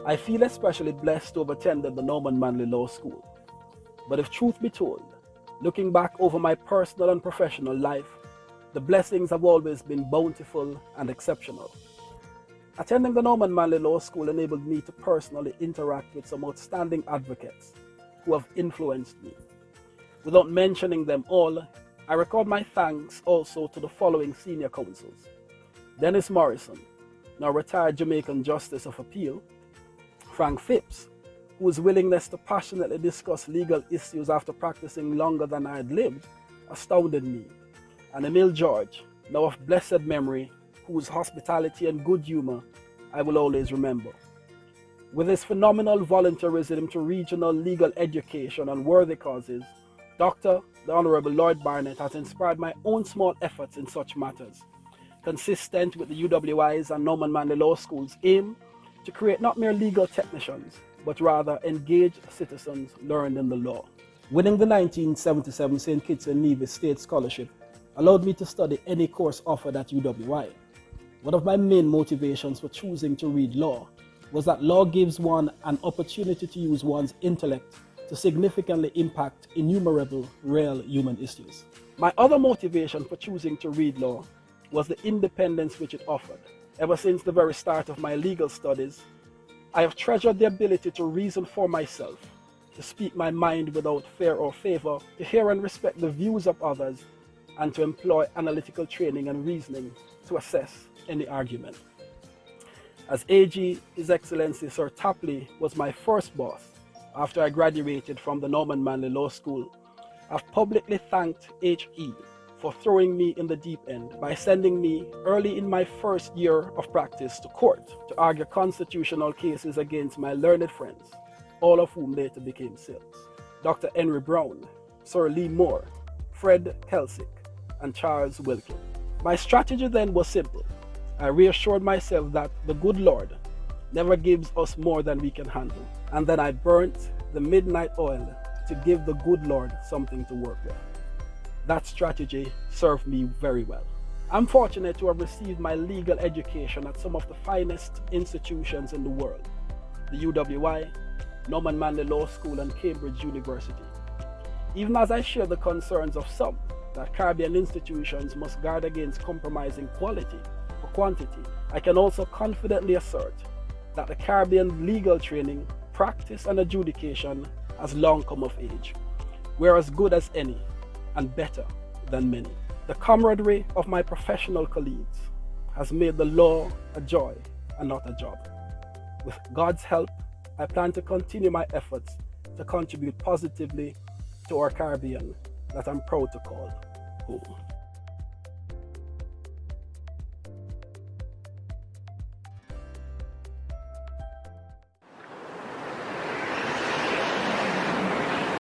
I feel especially blessed to have attended the Norman Manley Law School. But if truth be told, looking back over my personal and professional life, the blessings have always been bountiful and exceptional. Attending the Norman Manley Law School enabled me to personally interact with some outstanding advocates who have influenced me. Without mentioning them all, I record my thanks also to the following senior counsels: Dennis Morrison, now retired Jamaican Justice of Appeal; Frank Phipps, whose willingness to passionately discuss legal issues after practicing longer than I had lived astounded me; and Emile George, now of blessed memory, whose hospitality and good humor I will always remember. With his phenomenal volunteerism to regional legal education and worthy causes, Dr. the Honorable Lord Barnett has inspired my own small efforts in such matters, consistent with the UWI's and Norman Manley Law School's aim to create not mere legal technicians, but rather engaged citizens learned in the law. Winning the 1977 St. Kitts and Nevis State Scholarship allowed me to study any course offered at UWI. One of my main motivations for choosing to read law was that law gives one an opportunity to use one's intellect to significantly impact innumerable real human issues. My other motivation for choosing to read law was the independence which it offered. Ever since the very start of my legal studies, I have treasured the ability to reason for myself, to speak my mind without fear or favor, to hear and respect the views of others, and to employ analytical training and reasoning to assess any argument. As AG, His Excellency Sir Tapley was my first boss after I graduated from the Norman Manley Law School, I've publicly thanked HE for throwing me in the deep end by sending me early in my first year of practice to court to argue constitutional cases against my learned friends, all of whom later became SILs: Dr. Henry Brown, Sir Lee Moore, Fred Kelsick, and Charles Wilkin. My strategy then was simple. I reassured myself that the good Lord never gives us more than we can handle, and then I burnt the midnight oil to give the good Lord something to work with. That strategy served me very well. I'm fortunate to have received my legal education at some of the finest institutions in the world: the UWI, Norman Manley Law School, and Cambridge University. Even as I share the concerns of some that Caribbean institutions must guard against compromising quality for quantity, I can also confidently assert that the Caribbean legal training, practice, and adjudication has long come of age. We're as good as any and better than many. The camaraderie of my professional colleagues has made the law a joy and not a job. With God's help, I plan to continue my efforts to contribute positively to our Caribbean that I'm proud to call home.